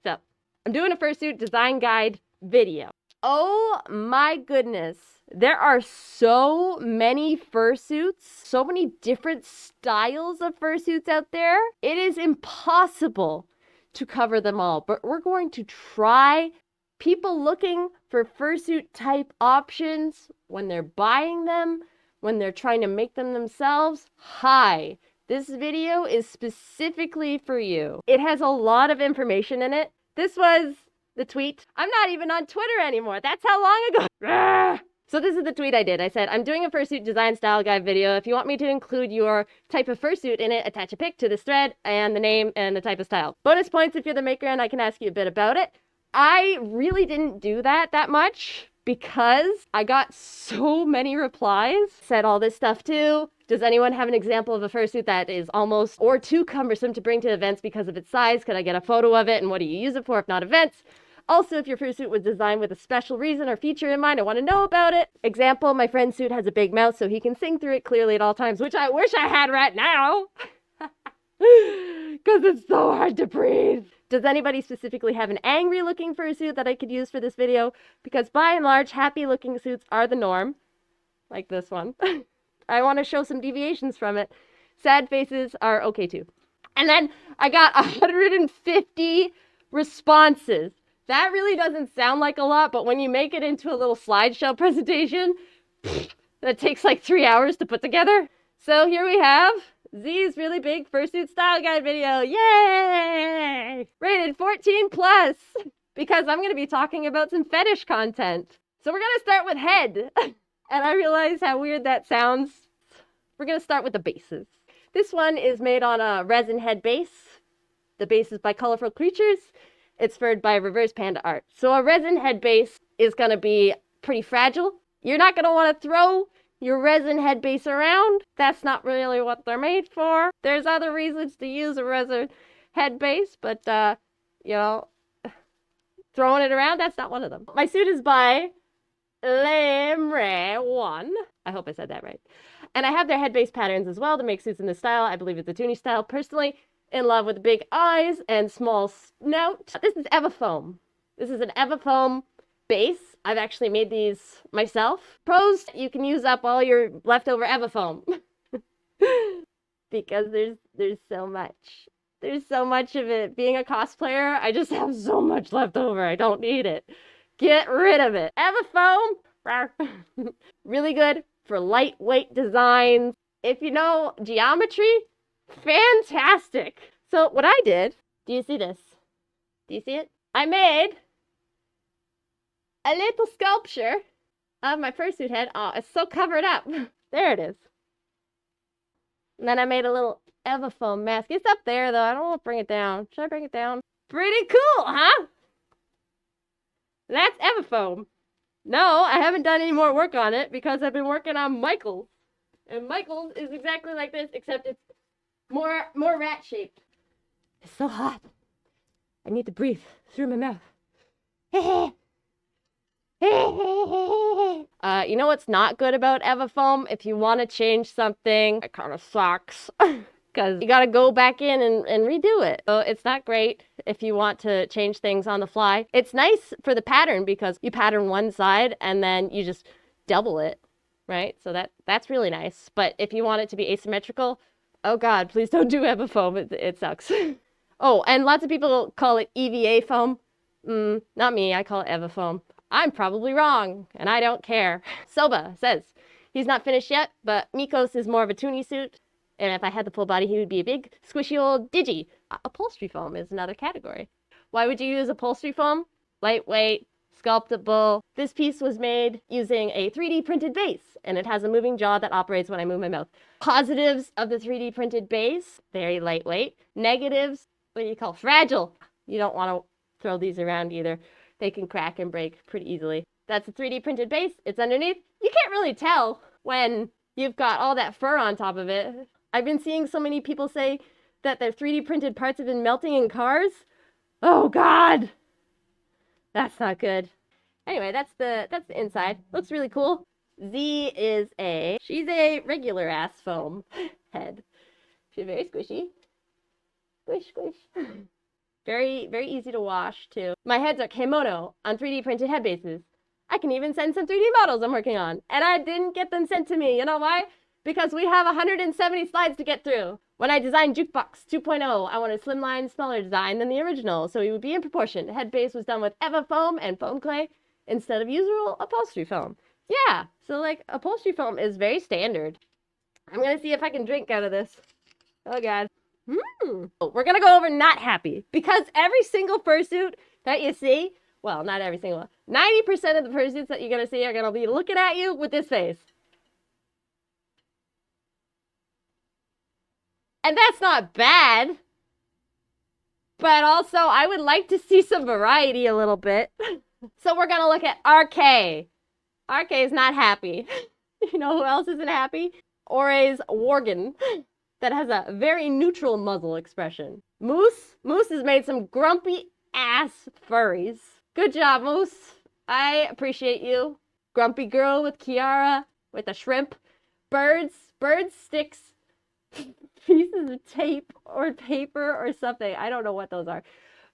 So, I'm doing a fursuit design guide video. Oh my goodness. There are so many fursuits, so many different styles of fursuits out there. It is impossible to cover them all, but we're going to try. People looking for fursuit type options when they're buying them, when they're trying to make them themselves. Hi, this video is specifically for you. It has a lot of information in it. This was the tweet. I'm not even on Twitter anymore. That's how long ago. So this is the tweet I did. I said, I'm doing a fursuit design style guide video. If you want me to include your type of fursuit in it, attach a pic to this thread and the name and the type of style. Bonus points if you're the maker and I can ask you a bit about it. I really didn't do that much because I got so many replies. Said all this stuff too. Does anyone have an example of a fursuit that is almost or too cumbersome to bring to events because of its size? Could I get a photo of it and what do you use it for if not events? Also, if your fursuit was designed with a special reason or feature in mind, I want to know about it. Example, my friend's suit has a big mouth so he can sing through it clearly at all times, which I wish I had right now. Because it's so hard to breathe. Does anybody specifically have an angry looking fursuit that I could use for this video? Because by and large, happy looking suits are the norm. Like this one. I want to show some deviations from it. Sad faces are okay too. And then I got 150 responses. That really doesn't sound like a lot, but when you make it into a little slideshow presentation, that takes like 3 hours to put together. So here we have Z's really big fursuit style guide video. Yay! Rated 14 plus, because I'm going to be talking about some fetish content. So we're going to start with head. And I realize how weird that sounds. We're going to start with the bases. This one is made on a resin head base. The base is by Colorful Creatures. It's furred by Reverse Panda Art. So a resin head base is going to be pretty fragile. You're not going to want to throw your resin head base around. That's not really what they're made for. There's other reasons to use a resin head base, but, you know, throwing it around, that's not one of them. My suit is by Lemre1. I hope I said that right. And I have their head base patterns as well to make suits in this style. I believe it's the Toony style. Personally, in love with big eyes and small snout. This is Evafoam. This is an Evafoam base. I've actually made these myself. Pros, you can use up all your leftover Evafoam. Because there's so much. There's so much of it. Being a cosplayer, I just have so much left over. I don't need it. Get rid of it. Evafoam. Really good for lightweight designs. If you know geometry, fantastic. So what I did, do you see this? Do you see it? I made a little sculpture of my fursuit head. Oh, it's so covered up. There it is. And then I made a little Evafoam mask. It's up there though. I don't want to bring it down. Should I bring it down? Pretty cool, huh? That's Evafoam. No, I haven't done any more work on it because I've been working on Michael's. And Michael's is exactly like this, except it's more rat shaped. It's so hot. I need to breathe through my mouth. You know what's not good about Evafoam? If you want to change something, it kind of sucks. Because you got to go back in and redo it. So it's not great if you want to change things on the fly. It's nice for the pattern because you pattern one side and then you just double it, right? So that's really nice. But if you want it to be asymmetrical, oh God, please don't do Evafoam. It sucks. Oh, and lots of people call it EVA foam. Not me. I call it Evafoam. I'm probably wrong, and I don't care. Soba says, he's not finished yet, but Mikos is more of a Toony suit. And if I had the full body, he would be a big, squishy old digi. Upholstery foam is another category. Why would you use upholstery foam? Lightweight, sculptable. This piece was made using a 3D printed base, and it has a moving jaw that operates when I move my mouth. Positives of the 3D printed base, very lightweight. Negatives, what do you call fragile? You don't want to throw these around either. They can crack and break pretty easily. That's a 3D printed base. It's underneath. You can't really tell when you've got all that fur on top of it. I've been seeing so many people say that their 3D printed parts have been melting in cars. Oh God, that's not good. Anyway, that's the inside. Looks really cool. Z is she's a regular ass foam head. She's very squishy. Squish, squish. Very, very easy to wash too. My heads are Kimono on 3D printed head bases. I can even send some 3D models I'm working on. And I didn't get them sent to me. You know why? Because we have 170 slides to get through. When I designed Jukebox 2.0, I wanted slimline, smaller design than the original, so it would be in proportion. The head base was done with Eva foam and foam clay instead of usual upholstery foam. Yeah, so like upholstery foam is very standard. I'm gonna see if I can drink out of this. Oh god. We're gonna go over not happy, because every single fursuit that you see, well, not every single one, 90% of the fursuits that you're gonna see are gonna be looking at you with this face. And that's not bad. But also, I would like to see some variety a little bit. So we're gonna look at RK. RK is not happy. You know who else isn't happy? Ore's Worgen, that has a very neutral muzzle expression. Moose has made some grumpy ass furries. Good job, Moose. I appreciate you. Grumpy girl with Kiara, with a shrimp. Birds sticks pieces of tape or paper or something. I don't know what those are.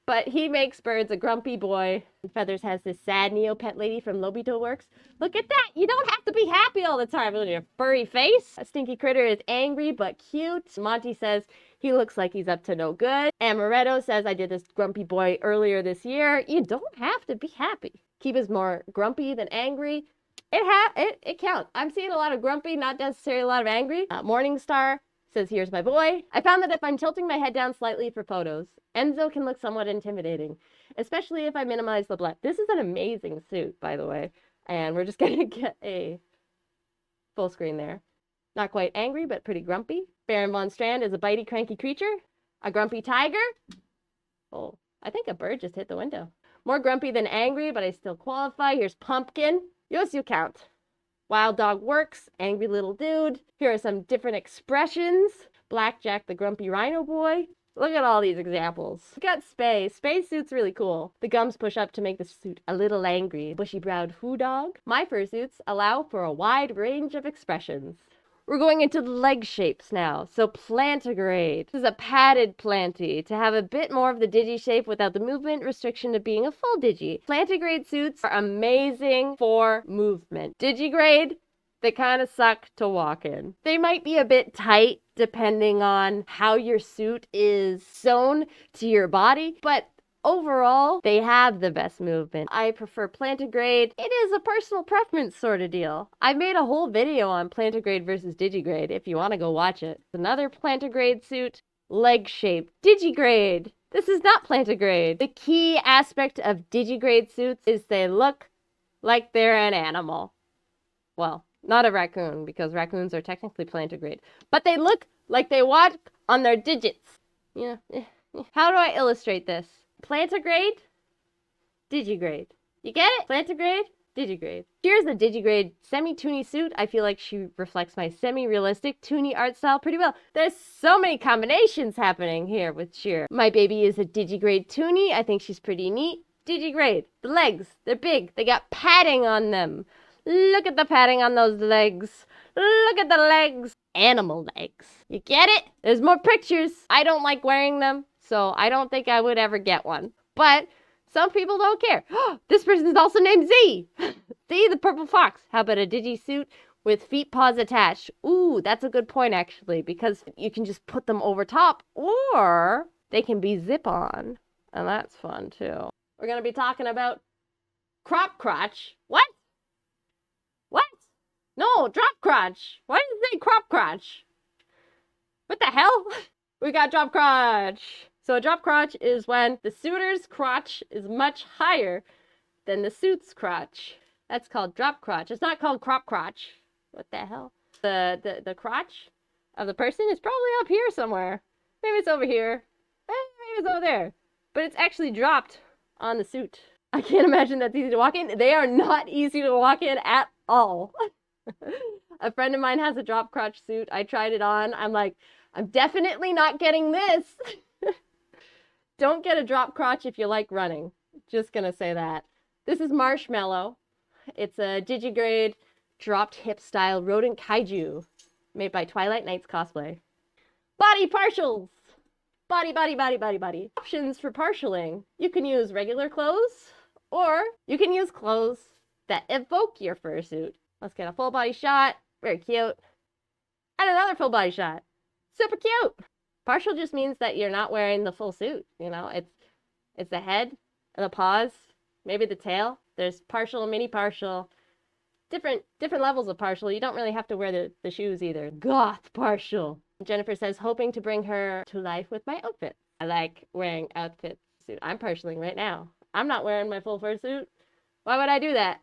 But he makes Birds a grumpy boy. Feathers has this sad Neopet lady from Lobito Works. Look at that. You don't have to be happy all the time with your furry face. A Stinky Critter is angry but cute. Monty says he looks like he's up to no good. Amaretto says I did this grumpy boy earlier this year. You don't have to be happy. Kiba's more grumpy than angry. It counts. I'm seeing a lot of grumpy, not necessarily a lot of angry. Morningstar says, here's my boy. I found that if I'm tilting my head down slightly for photos, Enzo can look somewhat intimidating, especially if I minimize the blood. This is an amazing suit, by the way. And we're just going to get a full screen there. Not quite angry, but pretty grumpy. Baron von Strand is a bitey, cranky creature. A grumpy tiger. Oh, I think a bird just hit the window. More grumpy than angry, but I still qualify. Here's Pumpkin. Yes, you count. Wild Dog Works, Angry Little Dude. Here are some different expressions. Blackjack the Grumpy Rhino Boy. Look at all these examples. We got Spay. Spay's suit's really cool. The gums push up to make the suit a little angry. Bushy-browed Who Dog. My fursuits allow for a wide range of expressions. We're going into the leg shapes now. So plantigrade. This is a padded planty to have a bit more of the digi shape without the movement restriction of being a full digi. Plantigrade suits are amazing for movement. Digigrade, they kind of suck to walk in. They might be a bit tight depending on how your suit is sewn to your body, but overall, they have the best movement. I prefer plantigrade. It is a personal preference sort of deal. I made a whole video on plantigrade versus digigrade if you want to go watch it. Another plantigrade suit, leg shape. Digigrade. This is not plantigrade. The key aspect of digigrade suits is they look like they're an animal. Well, not a raccoon, because raccoons are technically plantigrade. But they look like they walk on their digits. Yeah. How do I illustrate this? Plantigrade, digigrade. You get it? Plantigrade, digigrade. Here's a digigrade semi-Toony suit. I feel like she reflects my semi-realistic Toony art style pretty well. There's so many combinations happening here with Sheer. My baby is a digigrade Toony. I think she's pretty neat. Digigrade. The legs, they're big. They got padding on them. Look at the padding on those legs. Look at the legs. Animal legs. You get it? There's more pictures. I don't like wearing them, so I don't think I would ever get one. But some people don't care. This person's also named Z. Z the purple fox. How about a digi suit with feet paws attached? Ooh, that's a good point actually, because you can just put them over top, or they can be zip-on. And that's fun too. We're going to be talking about crop crotch. What? What? No, drop crotch. Why did it say crop crotch? What the hell? We got drop crotch. So a drop crotch is when the suitor's crotch is much higher than the suit's crotch. That's called drop crotch. It's not called crop crotch. What the hell? The crotch of the person is probably up here somewhere. Maybe it's over here. Maybe it's over there. But it's actually dropped on the suit. I can't imagine that's easy to walk in. They are not easy to walk in at all. A friend of mine has a drop crotch suit. I tried it on. I'm like, I'm definitely not getting this. Don't get a drop crotch if you like running. Just gonna say that. This is Marshmallow. It's a digigrade dropped hip style rodent kaiju made by Twilight Nights Cosplay. Body partials. Body, body, body, body, body. Options for partialing. You can use regular clothes, or you can use clothes that evoke your fursuit. Let's get a full body shot. Very cute. And another full body shot. Super cute. Partial just means that you're not wearing the full suit. You know, it's the head, the paws, maybe the tail. There's partial, mini partial, different levels of partial. You don't really have to wear the shoes either. Goth partial. Jennifer says, hoping to bring her to life with my outfit. I like wearing outfits. I'm partialing right now. I'm not wearing my full fursuit. Why would I do that?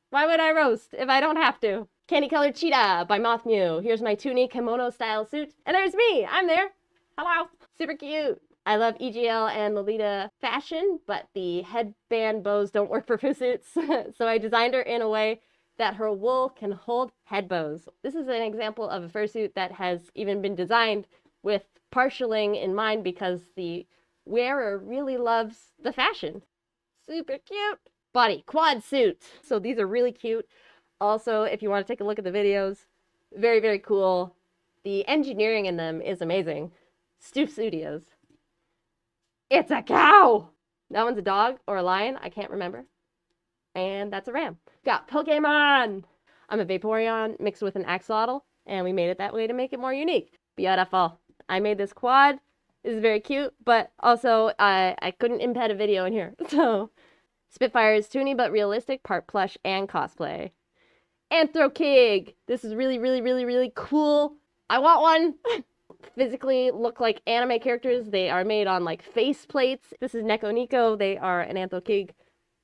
Why would I roast if I don't have to? Candy Colored Cheetah by Moth Mew. Here's my Toony kimono style suit. And there's me. I'm there. Hello. Super cute. I love EGL and Lolita fashion, but the headband bows don't work for fursuits. So I designed her in a way that her wool can hold head bows. This is an example of a fursuit that has even been designed with partialing in mind because the wearer really loves the fashion. Super cute. Body quad suit. So these are really cute. Also, if you want to take a look at the videos, very, very cool. The engineering in them is amazing. Stoof Studios. It's a cow! That one's a dog or a lion, I can't remember. And that's a ram. Got Pokemon! I'm a Vaporeon mixed with an axolotl, and we made it that way to make it more unique. Beautiful. I made this quad. This is very cute, but also I couldn't embed a video in here. So, Spitfire is Toony but realistic, part plush and cosplay. Anthrokig! This is really, really, really, really cool. I want one! Physically look like anime characters. They are made on like face plates. This is Neko Nico. They are an Anthrokig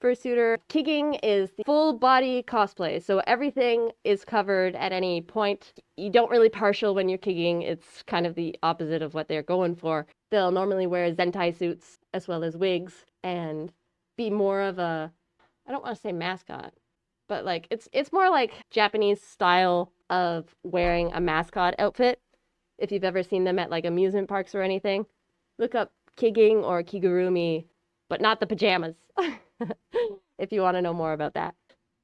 fursuiter. Kigging is the full body cosplay. So everything is covered at any point. You don't really partial when you're kigging. It's kind of the opposite of what they're going for. They'll normally wear Zentai suits as well as wigs and be more of a, I don't want to say mascot, but like it's more like Japanese style of wearing a mascot outfit. If you've ever seen them at like amusement parks or anything, look up kigging or kigurumi, but not the pajamas. If you want to know more about that.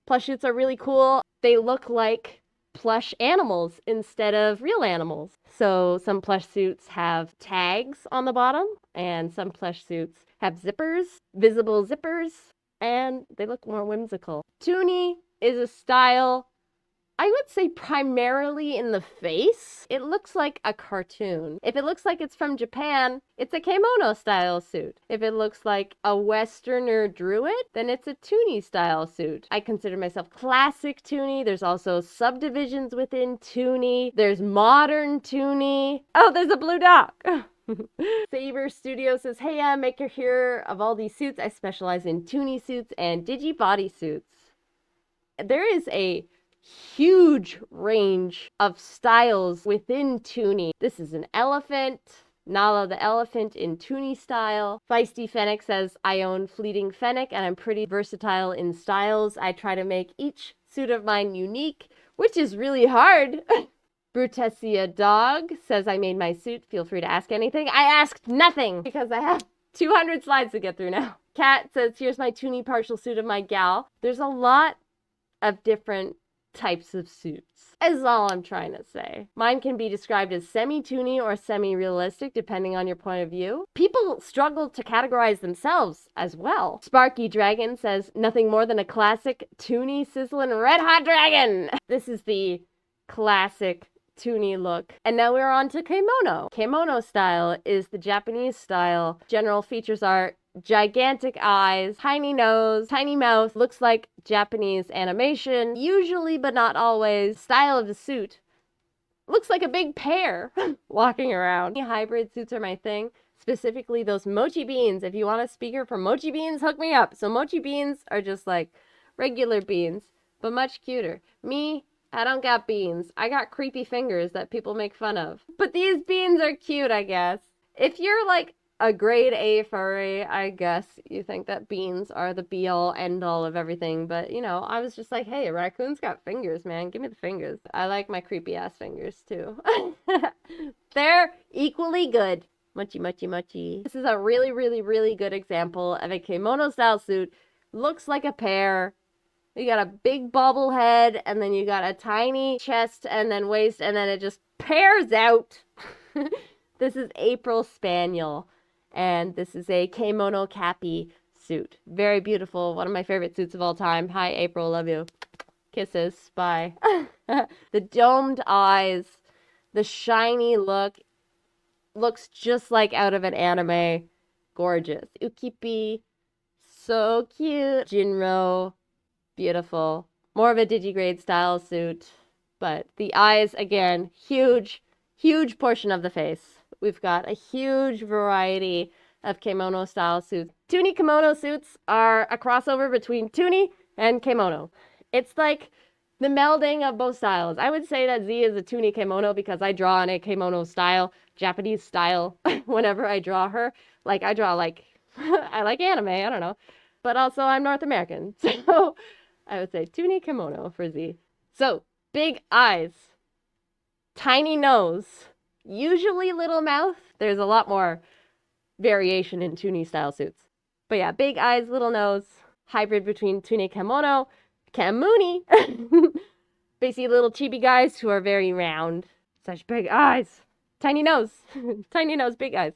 Plush suits are really cool. They look like plush animals instead of real animals. So some plush suits have tags on the bottom, and some plush suits have zippers, visible zippers, and they look more whimsical. Toony is a style, I would say primarily in the face. It looks like a cartoon. If it looks like it's from Japan, it's a kimono style suit. If it looks like a Westerner druid, then it's a Toony style suit. I consider myself classic Toony. There's also subdivisions within Toony. There's modern Toony. Oh, there's a blue dog. Saber Studio says, hey, maker here of all these suits. I specialize in Toony suits and digi body suits. There is a huge range of styles within Toony. This is an elephant, Nala the elephant in Toony style. Feisty Fennec says, I own Fleeting Fennec and I'm pretty versatile in styles. I try to make each suit of mine unique, which is really hard. Brutesia Dog says, I made my suit. Feel free to ask anything. I asked nothing because I have 200 slides to get through now. Kat says, here's my Toony partial suit of my gal. There's a lot of different types of suits, is all I'm trying to say. Mine can be described as semi-Toony or semi-realistic, depending on your point of view. People struggle to categorize themselves as well. Sparky Dragon says, nothing more than a classic Toony sizzling red hot dragon. This is the classic Toony look. And now we're on to kimono. Kimono style is the Japanese style. General features are gigantic eyes, tiny nose, tiny mouth, looks like Japanese animation, usually but not always. Style of the suit looks like a big pear walking around. Hybrid suits are my thing, specifically those mochi beans. If you want a speaker for mochi beans, hook me up. So mochi beans are just like regular beans, but much cuter. Me, I don't got beans. I got creepy fingers that people make fun of. But these beans are cute, I guess. If you're like a grade A furry, I guess you think that beans are the be-all, end-all of everything. But, you know, I was just like, hey, a raccoon's got fingers, man. Give me the fingers. I like my creepy-ass fingers, too. They're equally good. Mochi, mochi, mochi. This is a really, really, really good example of a kimono-style suit. Looks like a pear. You got a big bobble head, and then you got a tiny chest, and then waist, and then it just pears out. This is April Spaniel, and this is a kimono cappy suit. Very beautiful. One of my favorite suits of all time. Hi, April. Love you. Kisses. Bye. The domed eyes, the shiny look, looks just like out of an anime. Gorgeous. Ukipi, so cute. Jinro, beautiful. More of a digigrade style suit, but the eyes, again, huge portion of the face. We've got a huge variety of kimono style suits. Toony kimono suits are a crossover between Toony and kimono. It's like the melding of both styles. I would say that Z is a Toony kimono because I draw in a kimono style, Japanese style, whenever I draw her. Like, I draw like, I like anime, I don't know. But also, I'm North American, so I would say Toony kimono for Z. So, big eyes, tiny nose, usually little mouth. There's a lot more variation in Toony style suits. But yeah, big eyes, little nose, hybrid between Toony kimono, Kamuni, basically little chibi guys who are very round. Such big eyes, tiny nose, tiny nose, big eyes.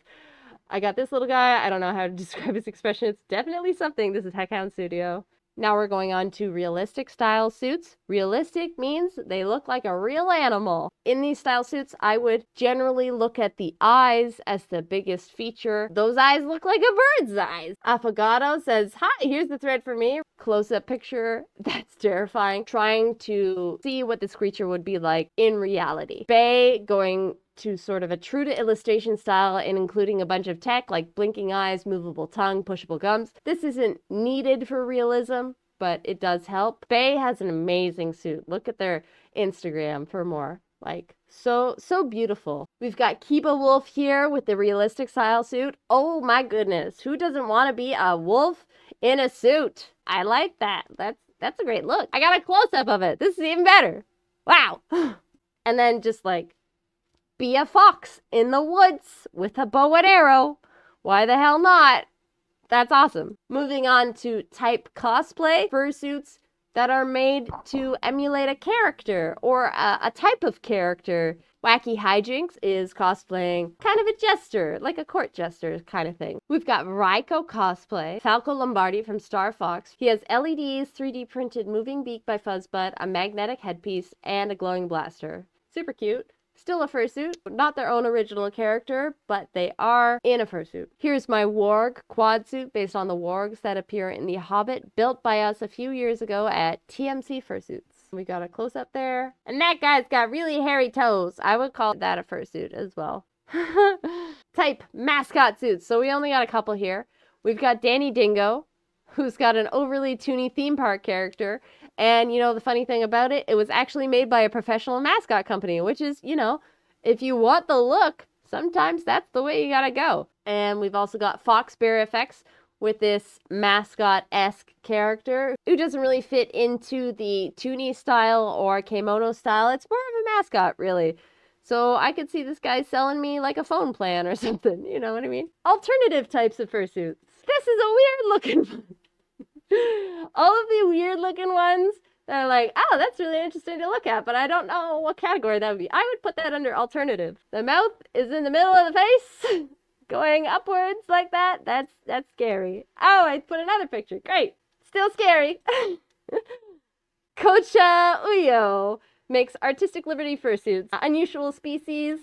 I got this little guy. I don't know how to describe his expression. It's definitely something. This is Heckhound Studio. Now we're going on to realistic style suits. Realistic means they look like a real animal. In these style suits, I would generally look at the eyes as the biggest feature. Those eyes look like a bird's eyes. Affogato says, hi, here's the thread for me. Close-up picture. That's terrifying. Trying to see what this creature would be like in reality. Bay going to sort of a true to illustration style and including a bunch of tech like blinking eyes, movable tongue, pushable gums. This isn't needed for realism, but it does help. Bay has an amazing suit. Look at their Instagram for more. Like, so beautiful. We've got Kiba Wolf here with the realistic style suit. Oh my goodness. Who doesn't want to be a wolf in a suit? I like that. That's a great look. I got a close-up of it. This is even better. Wow. And then just like, be a fox in the woods with a bow and arrow. Why the hell not? That's awesome. Moving on to type cosplay, fursuits that are made to emulate a character or a type of character. Wacky Hijinks is cosplaying kind of a jester, like a court jester kind of thing. We've got Raiko cosplay, Falco Lombardi from Star Fox. He has LEDs, 3D printed moving beak by Fuzzbutt, a magnetic headpiece, and a glowing blaster. Super cute. Still a fursuit, not their own original character, but they are in a fursuit. Here's my warg quad suit based on the wargs that appear in The Hobbit, built by us a few years ago at TMC Fursuits. We got a close-up there. And that guy's got really hairy toes. I would call that a fursuit as well. Type mascot suits. So we only got a couple here. We've got Danny Dingo, who's got an overly toony theme park character. And, you know, the funny thing about it, it was actually made by a professional mascot company, which is, you know, if you want the look, sometimes that's the way you gotta go. And we've also got Fox Bear Effects with this mascot-esque character who doesn't really fit into the Toony style or kimono style. It's more of a mascot, really. So I could see this guy selling me like a phone plan or something, you know what I mean? Alternative types of fursuits. This is a weird-looking one. All of the weird looking ones that are like, oh, that's really interesting to look at, but I don't know what category that would be. I would put that under alternative. The mouth is in the middle of the face, going upwards like that. That's scary. Oh, I put another picture. Great. Still scary. Kocha Uyo makes artistic liberty fursuits. Unusual species,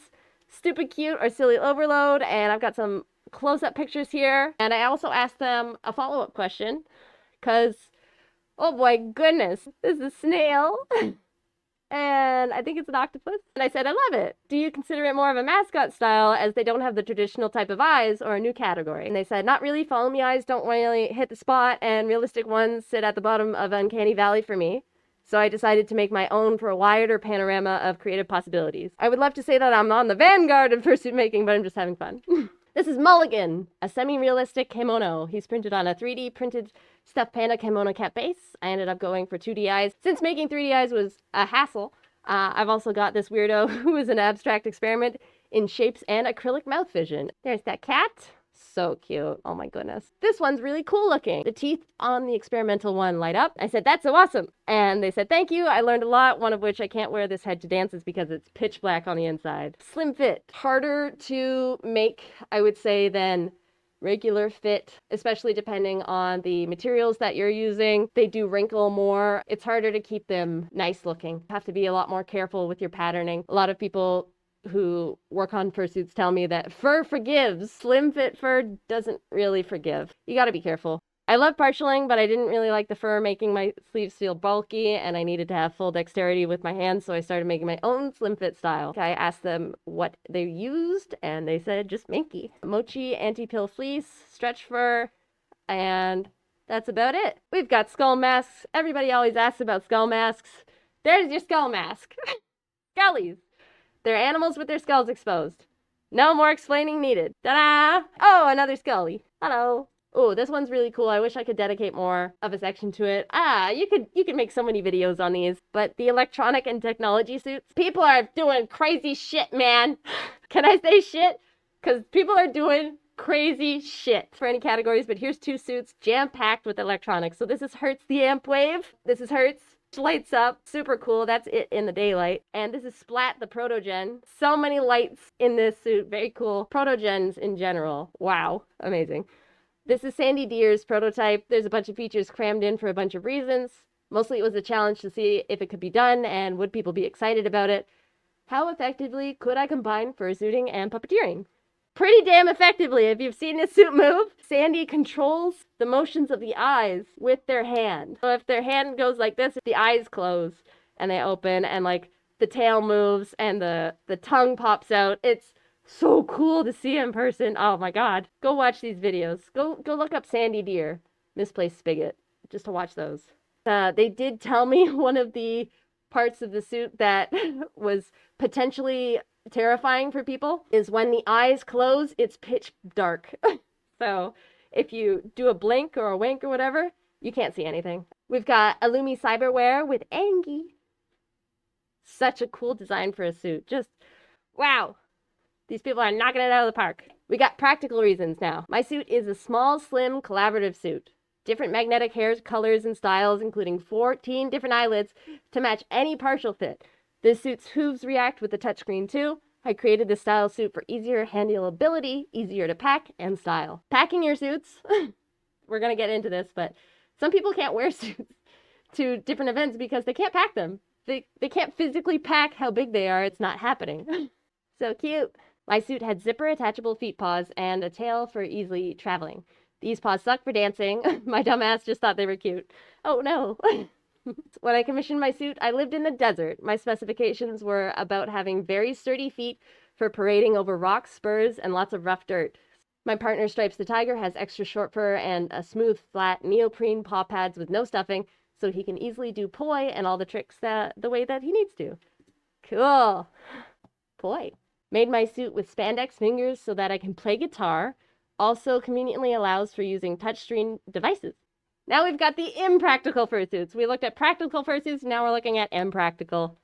stupid cute or silly overload, and I've got some close-up pictures here. And I also asked them a follow-up question. Because, oh boy, goodness, this is a snail, and I think it's an octopus. And I said, I love it. Do you consider it more of a mascot style as they don't have the traditional type of eyes or a new category? And they said, not really. Follow me eyes don't really hit the spot, and realistic ones sit at the bottom of Uncanny Valley for me. So I decided to make my own for a wider panorama of creative possibilities. I would love to say that I'm on the vanguard of fursuit making, but I'm just having fun. This is Mulligan, a semi-realistic kimono. He's printed on a 3D printed stuffed panda kimono cat base. I ended up going for 2D eyes. Since making 3D eyes was a hassle, I've also got this weirdo who is an abstract experiment in shapes and acrylic mouth vision. There's that cat. So cute. Oh my goodness. This one's really cool looking. The teeth on the experimental one light up. I said, that's so awesome. And they said, thank you. I learned a lot. One of which I can't wear this head to dances because it's pitch black on the inside. Slim fit. Harder to make, I would say, than regular fit, especially depending on the materials that you're using. They do wrinkle more. It's harder to keep them nice looking. You have to be a lot more careful with your patterning. A lot of people who work on fursuits tell me that fur forgives. Slim fit fur doesn't really forgive. You gotta be careful. I love partialing, but I didn't really like the fur making my sleeves feel bulky, and I needed to have full dexterity with my hands, so I started making my own slim fit style. I asked them what they used, and they said just Minky. Mochi anti-pill fleece, stretch fur, and that's about it. We've got skull masks. Everybody always asks about skull masks. There's your skull mask. Scullies. They're animals with their skulls exposed. No more explaining needed. Ta-da! Oh, another Scully. Hello. Oh, this one's really cool. I wish I could dedicate more of a section to it. You could make so many videos on these. But the electronic and technology suits, people are doing crazy shit, man. Can I say shit? Because people are doing crazy shit for any categories. But here's 2 suits jam-packed with electronics. So this is Hertz the amp wave. This is Hertz. Lights up, super cool. That's it in the daylight. And this is Splat the Protogen. So many lights in this suit, very cool. Protogens in general, wow, amazing. This is Sandy Deer's prototype. There's a bunch of features crammed in for a bunch of reasons. Mostly it was a challenge to see if it could be done and would people be excited about it. How effectively could I combine fursuiting and puppeteering? Pretty damn effectively. If you've seen this suit move, Sandy controls the motions of the eyes with their hand. So if their hand goes like this, the eyes close and they open, and like the tail moves and the tongue pops out. It's so cool to see in person. Oh my god. Go watch these videos. Go look up Sandy Deer, Misplaced Spigot, just to watch those. They did tell me one of the parts of the suit that was potentially terrifying for people is when the eyes close, it's pitch dark. So if you do a blink or a wink or whatever, you can't see anything. We've got Illumi Cyberwear with Angie. Such a cool design for a suit. Just, wow. These people are knocking it out of the park. We got practical reasons now. My suit is a small, slim, collaborative suit. Different magnetic hairs, colors, and styles, including 14 different eyelids to match any partial fit. This suit's hooves react with the touchscreen too. I created this style suit for easier handleability, easier to pack, and style. Packing your suits, we're gonna get into this, but some people can't wear suits to different events because they can't pack them. They can't physically pack how big they are. It's not happening. So cute. My suit had zipper attachable feet paws and a tail for easily traveling. These paws suck for dancing. My dumb ass just thought they were cute. Oh no. When I commissioned my suit, I lived in the desert. My specifications were about having very sturdy feet for parading over rocks, spurs, and lots of rough dirt. My partner, Stripes the Tiger, has extra short fur and a smooth, flat neoprene paw pads with no stuffing, so he can easily do poi and all the tricks the way that he needs to. Cool. Poi. Made my suit with spandex fingers so that I can play guitar. Also conveniently allows for using touchscreen devices. Now we've got the impractical fursuits. We looked at practical fursuits, now we're looking at impractical.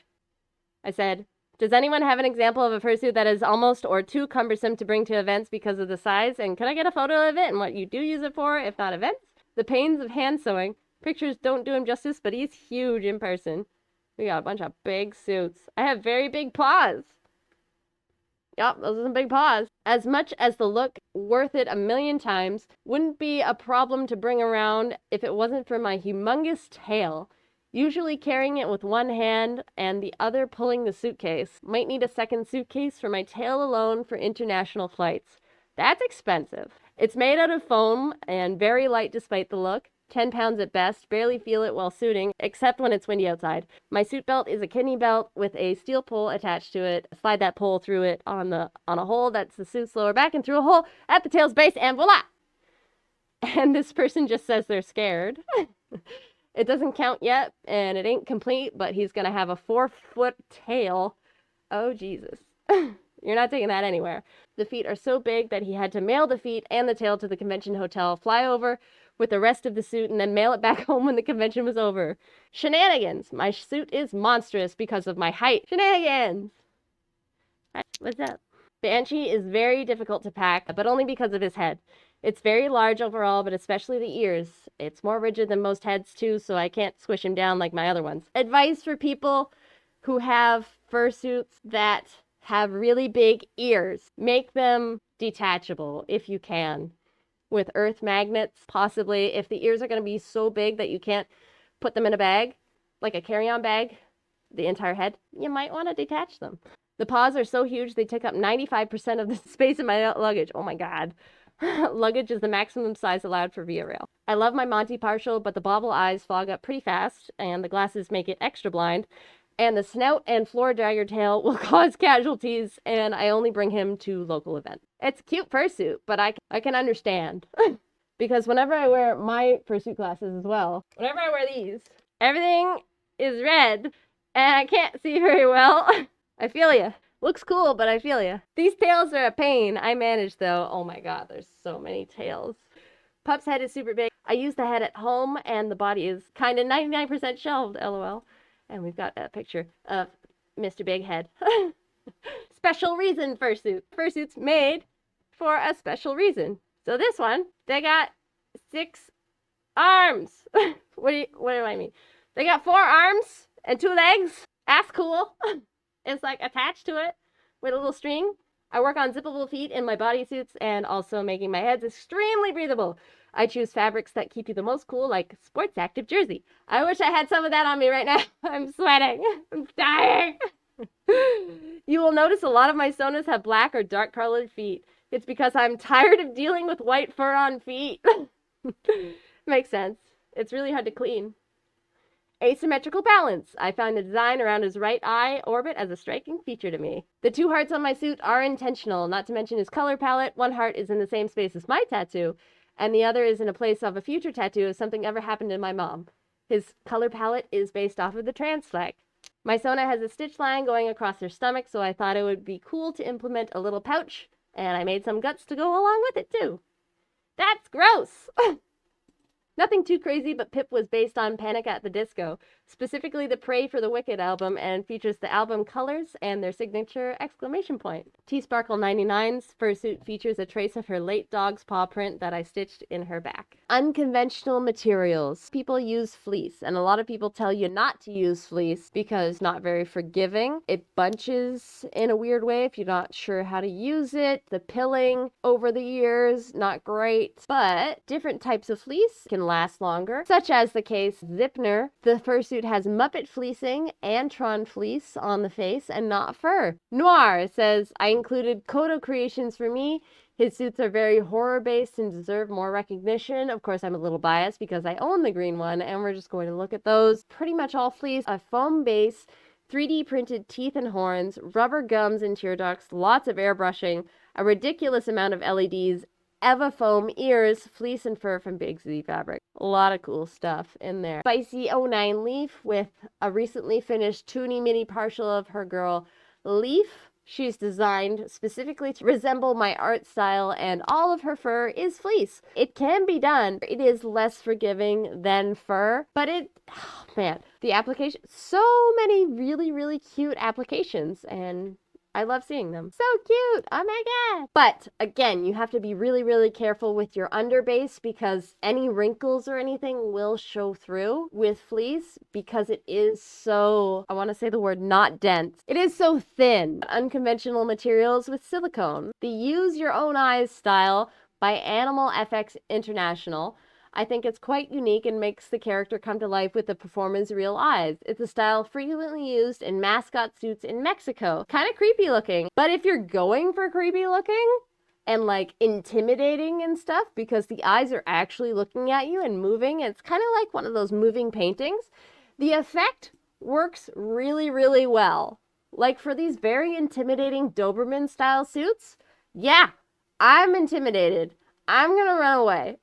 I said, does anyone have an example of a fursuit that is almost or too cumbersome to bring to events because of the size? And can I get a photo of it and what you do use it for, if not events? The pains of hand sewing. Pictures don't do him justice, but he's huge in person. We got a bunch of big suits. I have very big paws. Yep, those are some big paws. As much as the look, worth it a million times, wouldn't be a problem to bring around if it wasn't for my humongous tail. Usually carrying it with one hand and the other pulling the suitcase. Might need a second suitcase for my tail alone for international flights. That's expensive. It's made out of foam and very light despite the look. 10 pounds at best, barely feel it while suiting, except when it's windy outside. My suit belt is a kidney belt with a steel pole attached to it. Slide that pole through it on a hole that's the suit's lower back and through a hole at the tail's base, and voila! And this person just says they're scared. It doesn't count yet, and it ain't complete, but he's gonna have a 4-foot tail. Oh, Jesus. You're not taking that anywhere. The feet are so big that he had to mail the feet and the tail to the convention hotel, fly over with the rest of the suit, and then mail it back home when the convention was over. Shenanigans! My suit is monstrous because of my height. Shenanigans! What's up? Banshee is very difficult to pack, but only because of his head. It's very large overall, but especially the ears. It's more rigid than most heads too, so I can't squish him down like my other ones. Advice for people who have fursuits that have really big ears. Make them detachable if you can. With earth magnets, possibly. If the ears are going to be so big that you can't put them in a bag, like a carry-on bag, the entire head, you might want to detach them. The paws are so huge they take up 95% of the space in my luggage. Oh my god. Luggage is the maximum size allowed for Via Rail. I love my Monty partial, but the bobble eyes fog up pretty fast, and the glasses make it extra blind. And the snout and floor dragger tail will cause casualties, and I only bring him to local events. It's a cute fursuit, but I can understand. Because whenever I wear my fursuit glasses as well, whenever I wear these, everything is red, and I can't see very well. I feel ya. Looks cool, but I feel ya. These tails are a pain. I manage though. Oh my god, there's so many tails. Pup's head is super big. I use the head at home, and the body is kind of 99% shelved, lol. And we've got a picture of Mr. Big Head. Special reason fursuit. Fursuits made for a special reason. So this one, they got 6 arms. What do I mean? They got 4 arms and 2 legs. That's cool. It's like attached to it with a little string. I work on zippable feet in my bodysuits and also making my heads extremely breathable. I choose fabrics that keep you the most cool, like sports active jersey. I wish I had some of that on me right now. I'm sweating. I'm dying. You will notice a lot of my sonas have black or dark colored feet. It's because I'm tired of dealing with white fur on feet. Makes sense. It's really hard to clean. Asymmetrical balance. I found the design around his right eye orbit as a striking feature to me. The 2 hearts on my suit are intentional, not to mention his color palette. One heart is in the same space as my tattoo, and the other is in a place of a future tattoo if something ever happened to my mom. His color palette is based off of the trans flag. My Sona has a stitch line going across her stomach, so I thought it would be cool to implement a little pouch, and I made some guts to go along with it too. That's gross! Nothing too crazy, but Pip was based on Panic at the Disco, specifically the Pray for the Wicked album, and features the album colors and their signature exclamation point. T-Sparkle 99's fursuit features a trace of her late dog's paw print that I stitched in her back. Unconventional materials. People use fleece, and a lot of people tell you not to use fleece because it's not very forgiving. It bunches in a weird way if you're not sure how to use it. The pilling over the years, not great, but different types of fleece can last longer, such as the case Zipner. The fursuit has Muppet fleecing and Tron fleece on the face and not fur. Noir says, I included Kodo creations for me. His suits are very horror-based and deserve more recognition. Of course, I'm a little biased because I own the green one, and we're just going to look at those. Pretty much all fleece, a foam base, 3D printed teeth and horns, rubber gums and tear ducts, lots of airbrushing, a ridiculous amount of LEDs, Eva foam ears, fleece and fur from Big Z fabric. A lot of cool stuff in there. Spicy 09 Leaf with a recently finished Toony mini partial of her girl Leaf. She's designed specifically to resemble my art style, and all of her fur is fleece. It can be done. It is less forgiving than fur, but oh man, the application, so many really, really cute applications, and I love seeing them. So cute. Oh my god. But again, you have to be really, really careful with your underbase because any wrinkles or anything will show through with fleece because it is so, I want to say the word not dense. It is so thin. Unconventional materials with silicone. The Use Your Own Eyes style by Animal FX International. I think it's quite unique and makes the character come to life with the performer's real eyes. It's a style frequently used in mascot suits in Mexico. Kind of creepy looking. But if you're going for creepy looking and like intimidating and stuff because the eyes are actually looking at you and moving, it's kind of like one of those moving paintings, the effect works really, really well. Like for these very intimidating Doberman style suits, yeah, I'm intimidated. I'm gonna run away.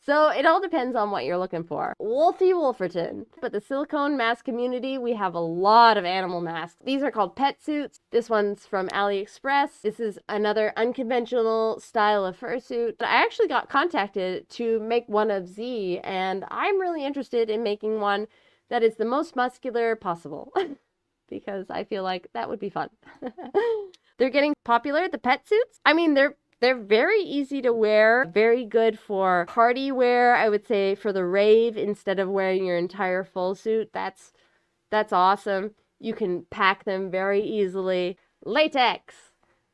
So it all depends on what you're looking for. Wolfie Wolferton. But the silicone mask community, we have a lot of animal masks. These are called pet suits. This one's from AliExpress. This is another unconventional style of fursuit. I actually got contacted to make one of Z, and I'm really interested in making one that is the most muscular possible because I feel like that would be fun. They're getting popular, the pet suits. I mean, they're very easy to wear, very good for party wear. I would say for the rave, instead of wearing your entire full suit, that's awesome. You can pack them very easily. Latex.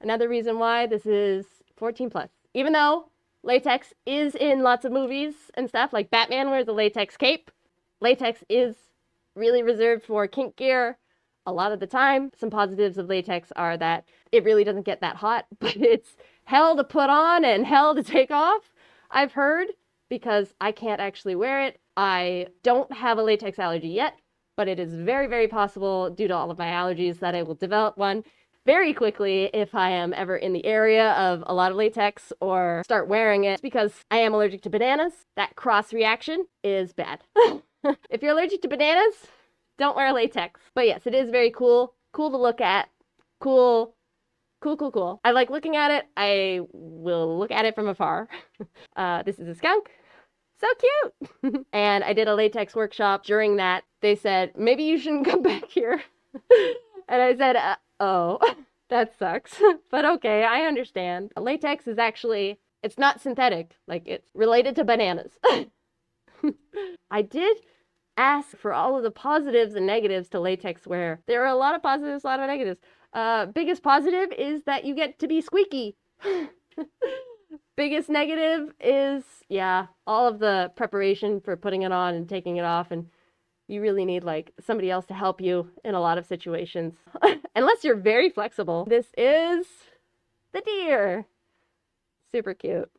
Another reason why this is 14 plus. Even though latex is in lots of movies and stuff, like Batman wears a latex cape, latex is really reserved for kink gear a lot of the time. Some positives of latex are that it really doesn't get that hot, but it's hell to put on and hell to take off, I've heard, because I can't actually wear it. I don't have a latex allergy yet, but it is very, very possible, due to all of my allergies, that I will develop one very quickly if I am ever in the area of a lot of latex or start wearing it, because I am allergic to bananas. That cross reaction is bad. If you're allergic to bananas, don't wear latex. But yes, it is very cool. Cool to look at. Cool. I like looking at it. I will look at it from afar. This is a skunk. So cute. And I did a latex workshop. During that, they said, maybe you shouldn't come back here. And I said, oh, that sucks. But okay, I understand. Latex is actually, it's not synthetic. Like, it's related to bananas. I did ask for all of the positives and negatives to latex wear. There are a lot of positives, a lot of negatives. Biggest positive is that you get to be squeaky. Biggest negative is, yeah, all of the preparation for putting it on and taking it off, and you really need like somebody else to help you in a lot of situations. Unless you're very flexible. This is the deer. Super cute.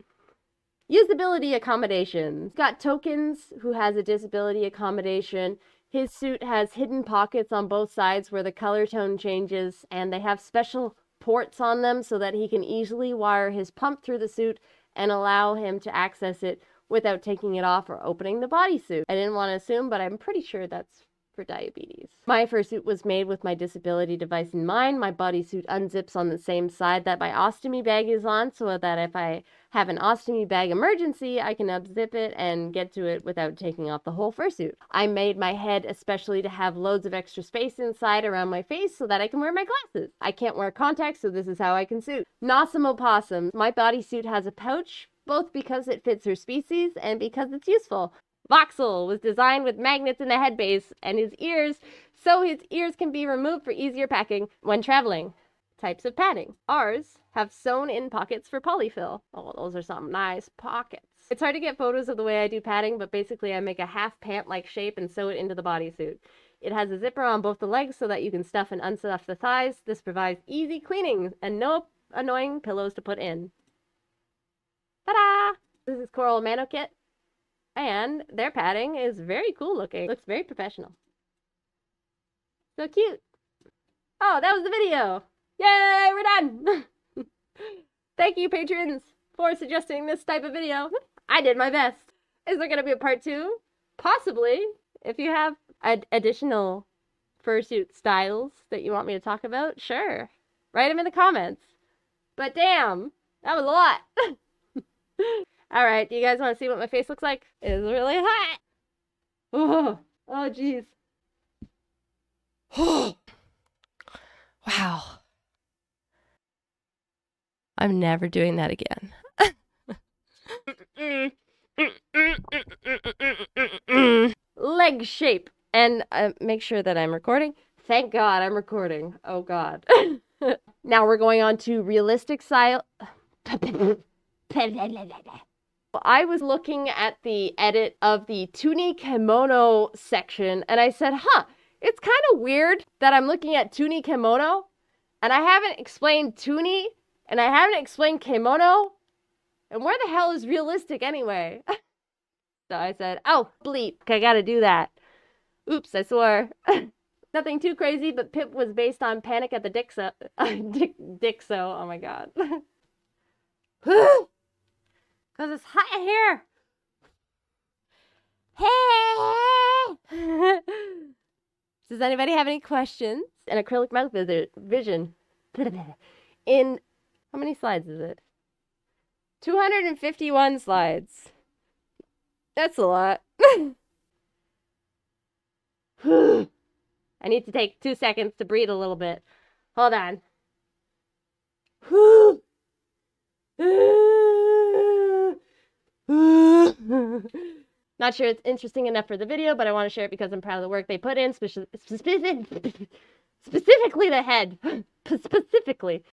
Usability accommodations. Got Tokens, who has a disability accommodation. His suit has hidden pockets on both sides where the color tone changes, and they have special ports on them so that he can easily wire his pump through the suit and allow him to access it without taking it off or opening the bodysuit. I didn't want to assume, but I'm pretty sure that's for diabetes. My fursuit was made with my disability device in mind. My bodysuit unzips on the same side that my ostomy bag is on, so that if I have an ostomy bag emergency, I can unzip it and get to it without taking off the whole fursuit. I made my head especially to have loads of extra space inside around my face so that I can wear my glasses. I can't wear contacts, so this is how I can suit. Nossum opossum. My bodysuit has a pouch, both because it fits her species and because it's useful. Voxel was designed with magnets in the head base and his ears, so his ears can be removed for easier packing when traveling. Types of padding. Ours have sewn-in pockets for polyfill. Oh, those are some nice pockets. It's hard to get photos of the way I do padding, but basically I make a half pant-like shape and sew it into the bodysuit. It has a zipper on both the legs so that you can stuff and unstuff the thighs. This provides easy cleaning and no annoying pillows to put in. Ta-da! This is Coral Mano Kit. And their padding is very cool looking. Looks very professional. So cute. Oh, that was the video. Yay, we're done. Thank you, patrons, for suggesting this type of video. I did my best. Is there going to be a part 2? Possibly. If you have additional fursuit styles that you want me to talk about, sure. Write them in the comments. But damn, that was a lot. All right, do you guys want to see what my face looks like? It is really hot. Oh, jeez. Wow. I'm never doing that again. Leg shape. And make sure that I'm recording. Thank God I'm recording. Oh, God. Now we're going on to realistic style. I was looking at the edit of the Toony Kimono section, and I said, it's kind of weird that I'm looking at Toony Kimono, and I haven't explained Toony, and I haven't explained Kimono, and where the hell is realistic anyway? So I said, oh, bleep, I gotta do that. Oops, I swore. Nothing too crazy, but Pip was based on Panic at the Dixo. Dixo, oh my God. Because it's hot in here. Hey! Does anybody have any questions? An acrylic mouth vision. In, how many slides is it? 251 slides. That's a lot. I need to take 2 seconds to breathe a little bit. Hold on. Not sure it's interesting enough for the video, but I want to share it because I'm proud of the work they put in, specifically the head. Specifically.